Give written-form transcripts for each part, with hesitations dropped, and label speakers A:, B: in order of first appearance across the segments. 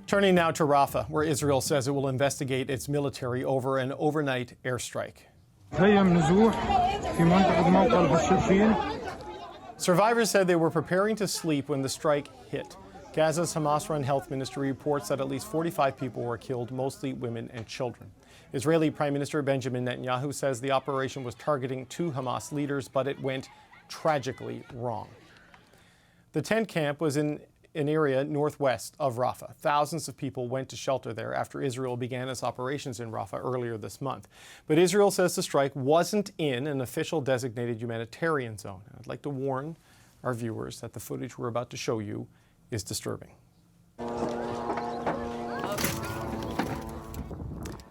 A: Turning now to Rafah, where Israel says it will investigate its military over an overnight airstrike. Survivors said they were preparing to sleep when the strike hit. Gaza's Hamas-run health ministry reports that at least 45 people were killed, mostly women and children. Israeli Prime Minister Benjamin Netanyahu says the operation was targeting 2 Hamas leaders, but it went tragically wrong. The tent camp was in an area northwest of Rafah. Thousands of people went to shelter there after Israel began its operations in Rafah earlier this month. But Israel says the strike wasn't in an official designated humanitarian zone. I'd like to warn our viewers that the footage we're about to show you is disturbing.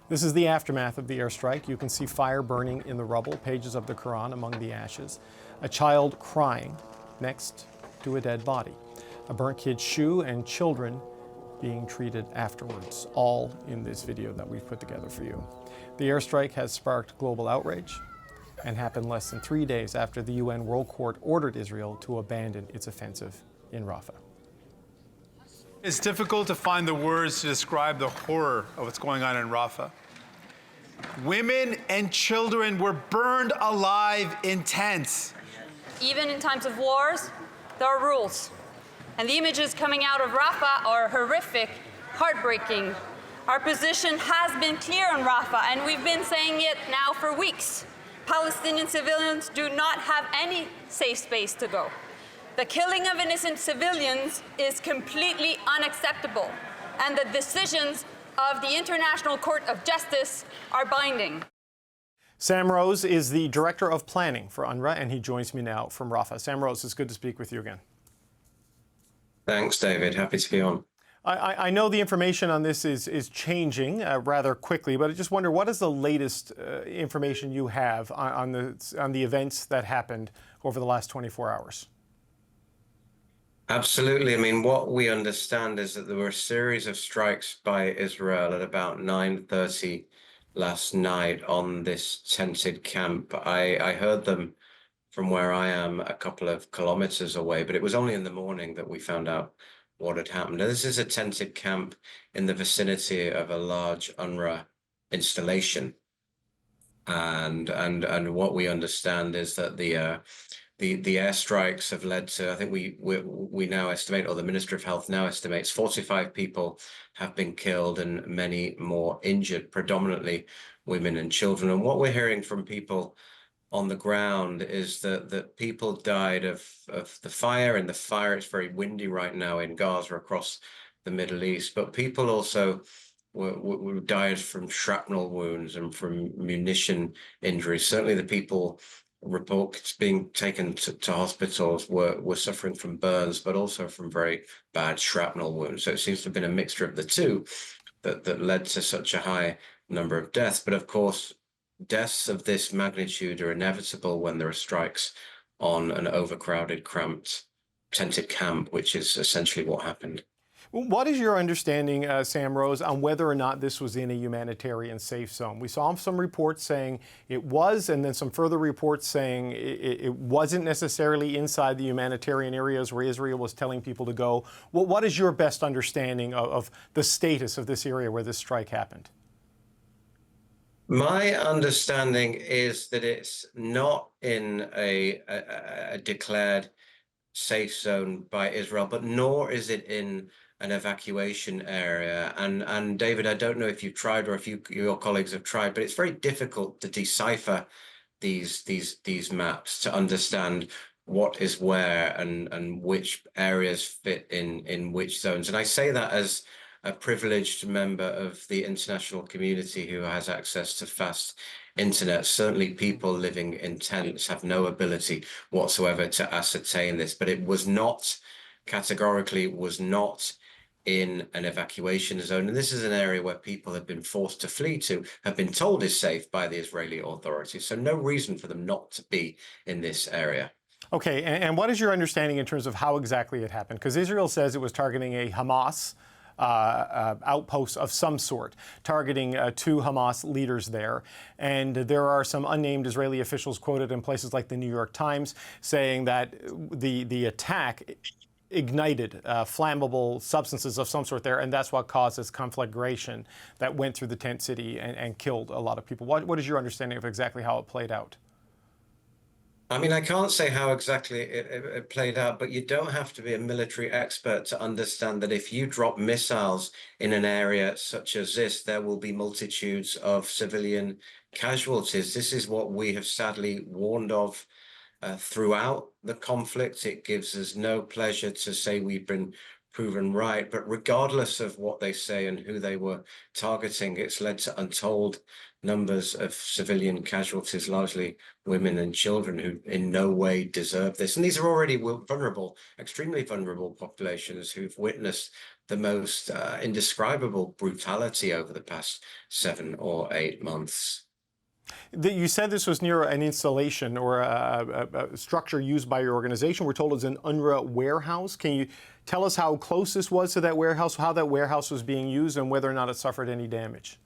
A: This is the aftermath of the airstrike. You can see fire burning in the rubble, pages of the Quran among the ashes, a child crying next to a dead body, a burnt kid's shoe, and children being treated afterwards, all in this video that we've put together for you. The airstrike has sparked global outrage and happened less than 3 days after the UN World Court ordered Israel to abandon its offensive in Rafah.
B: It's difficult to find the words to describe the horror of what's going on in Rafah. Women and children were burned alive in tents.
C: Even in times of wars, there are rules. And the images coming out of Rafah are horrific, heartbreaking. Our position has been clear on Rafah, and we've been saying it now for weeks. Palestinian civilians do not have any safe space to go. The killing of innocent civilians is completely unacceptable, and the decisions of the International Court of Justice are binding.
A: Sam Rose is the Director of Planning for UNRWA, and he joins me now from Rafah. Sam Rose, it's good to speak with you again.
D: Thanks, David. Happy to be on.
A: I know the information on this is changing rather quickly, but I just wonder, what is the latest information you have on the events that happened over the last 24 hours?
D: Absolutely. I mean, what we understand is that there were a series of strikes by Israel at about 9:30 last night on this tented camp. I heard them from where I am a couple of kilometers away, but it was only in the morning that we found out what had happened. Now, this is a tented camp in the vicinity of a large UNRWA installation. And what we understand is that the airstrikes have led to, I think we now estimate, or the Ministry of Health now estimates, 45 people have been killed and many more injured, predominantly women and children. And what we're hearing from people on the ground is that people died of the fire, and the fire, it's very windy right now in Gaza across the Middle East, but people also were died from shrapnel wounds and from munition injuries. Certainly the people reports being taken to hospitals were suffering from burns, but also from very bad shrapnel wounds. So it seems to have been a mixture of the two that led to such a high number of deaths. But of course, deaths of this magnitude are inevitable when there are strikes on an overcrowded, cramped, tented camp, which is essentially what happened.
A: What is your understanding, Sam Rose, on whether or not this was in a humanitarian safe zone? We saw some reports saying it was, and then some further reports saying it wasn't necessarily inside the humanitarian areas where Israel was telling people to go. What is your best understanding of the status of this area where this strike happened?
D: My understanding is that it's not in a declared safe zone by Israel, but nor is it in an evacuation area. And David, I don't know if you've tried or if your colleagues have tried, but it's very difficult to decipher these maps to understand what is where and which areas fit in which zones. And I say that as a privileged member of the international community who has access to fast internet. Certainly people living in tents have no ability whatsoever to ascertain this, but it was not, categorically was not in an evacuation zone. And this is an area where people have been forced to flee to, have been told is safe by the Israeli authorities. So no reason for them not to be in this area.
A: Okay, and what is your understanding in terms of how exactly it happened? Because Israel says it was targeting a Hamas outpost of some sort, targeting 2 Hamas leaders there. And there are some unnamed Israeli officials quoted in places like the New York Times saying that the attack ignited flammable substances of some sort there, and that's what caused this conflagration that went through the tent city and killed a lot of people. What is your understanding of exactly how it played out?
D: I mean, I can't say how exactly it played out, but you don't have to be a military expert to understand that if you drop missiles in an area such as this, there will be multitudes of civilian casualties. This is what we have sadly warned of throughout the conflict. It gives us no pleasure to say we've been proven right, but regardless of what they say and who they were targeting, it's led to untold numbers of civilian casualties, largely women and children who in no way deserve this. And these are already vulnerable, extremely vulnerable populations who've witnessed the most indescribable brutality over the past 7 or 8 months.
A: You said this was near an installation or a structure used by your organization. We're told it's an UNRWA warehouse. Can you tell us how close this was to that warehouse, how that warehouse was being used, and whether or not it suffered any damage?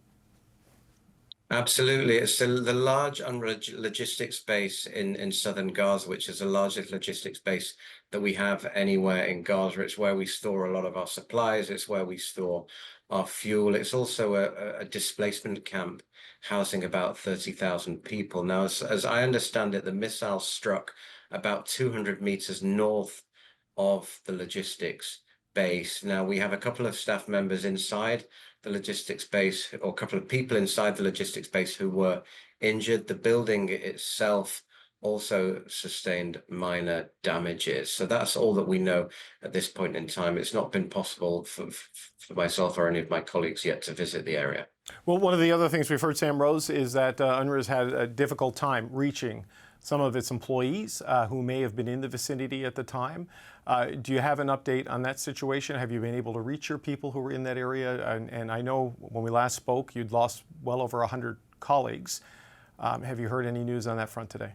D: Absolutely. It's the large UNRWA logistics base in southern Gaza, which is the largest logistics base that we have anywhere in Gaza. It's where we store a lot of our supplies. It's where we store our fuel. It's also a displacement camp housing about 30,000 people. Now, as I understand it, the missile struck about 200 meters north of the logistics base. Now, we have a couple of staff members inside the logistics base, or a couple of people inside the logistics base who were injured. The building itself also sustained minor damages. So that's all that we know at this point in time. It's not been possible for myself or any of my colleagues yet to visit the area.
A: Well, one of the other things we've heard, Sam Rose, is that UNRWA has had a difficult time reaching some of its employees who may have been in the vicinity at the time. Do you have an update on that situation? Have you been able to reach your people who were in that area? And I know when we last spoke, you'd lost well over 100 colleagues. Have you heard any news on that front today?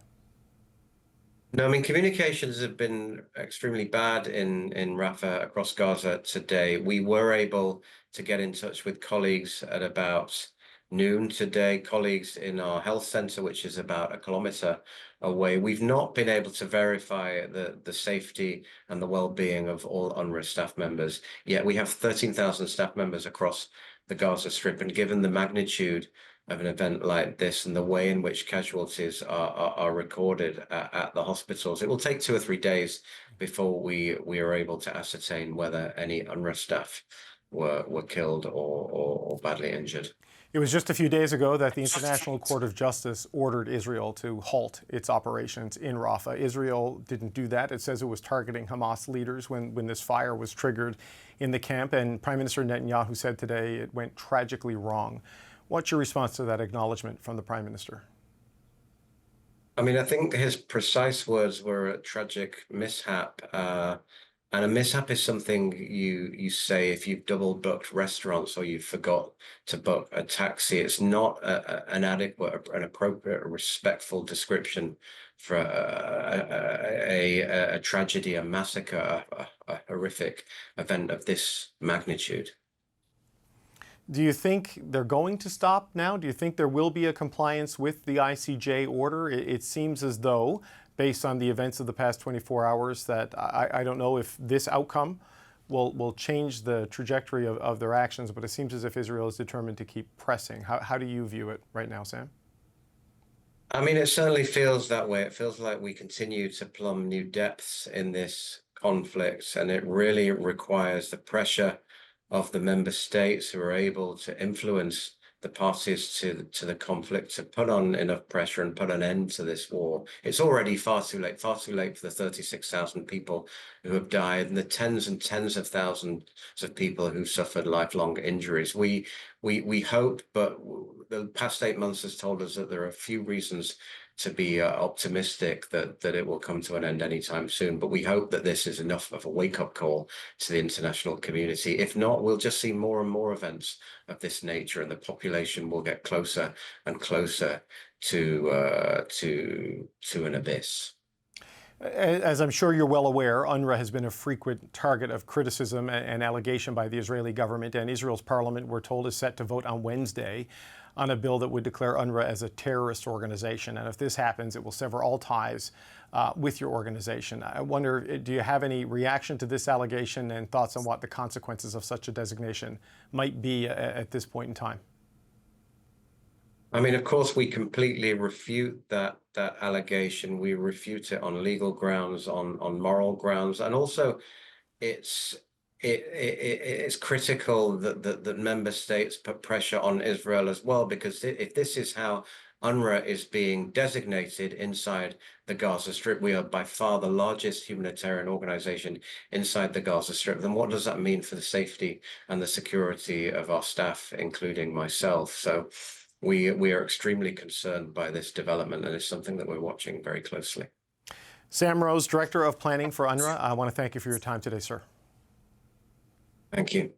D: No, I mean, communications have been extremely bad in Rafah across Gaza today. We were able to get in touch with colleagues at about noon today, colleagues in our health center, which is about a kilometer away. We've not been able to verify the safety and the well-being of all UNRWA staff members, yet we have 13,000 staff members across the Gaza Strip, and given the magnitude of an event like this and the way in which casualties are recorded at the hospitals, it will take 2 or 3 days before we are able to ascertain whether any UNRWA staff were killed or badly injured.
A: It was just a few days ago that the International Court of Justice ordered Israel to halt its operations in Rafah. Israel didn't do that. It says it was targeting Hamas leaders when this fire was triggered in the camp. And Prime Minister Netanyahu said today it went tragically wrong. What's your response to that acknowledgement from the Prime Minister?
D: I mean, I think his precise words were a tragic mishap. And a mishap is something you say if you've double booked restaurants or you forgot to book a taxi. It's not an adequate, an appropriate, respectful description for a tragedy, a massacre, a horrific event of this magnitude.
A: Do you think they're going to stop now? Do you think there will be a compliance with the ICJ order? It seems as though, based on the events of the past 24 hours, that I don't know if this outcome will change the trajectory of their actions, but it seems as if Israel is determined to keep pressing. How do you view it right now, Sam?
D: I mean, it certainly feels that way. It feels like we continue to plumb new depths in this conflict, and it really requires the pressure of the member states who are able to influence the parties to the conflict to put on enough pressure and put an end to this war. It's already far too late for the 36,000 people who have died and the tens and tens of thousands of people who suffered lifelong injuries. We hope, but the past 8 months has told us that there are a few reasons to be optimistic that it will come to an end anytime soon. But we hope that this is enough of a wake-up call to the international community. If not, we'll just see more and more events of this nature, and the population will get closer and closer to an abyss.
A: As I'm sure you're well aware, UNRWA has been a frequent target of criticism and allegation by the Israeli government, and Israel's parliament, we're told, is set to vote on Wednesday on a bill that would declare UNRWA as a terrorist organization. And if this happens, it will sever all ties with your organization. I wonder, do you have any reaction to this allegation and thoughts on what the consequences of such a designation might be at this point in time?
D: I mean, of course, we completely refute that allegation. We refute it on legal grounds, on moral grounds, and also it's critical that member states put pressure on Israel as well, because if this is how UNRWA is being designated inside the Gaza Strip, we are by far the largest humanitarian organization inside the Gaza Strip, then what does that mean for the safety and the security of our staff, including myself? So we are extremely concerned by this development, and it's something that we're watching very closely.
A: Sam Rose, Director of Planning for UNRWA, I want to thank you for your time today, sir.
D: Thank you.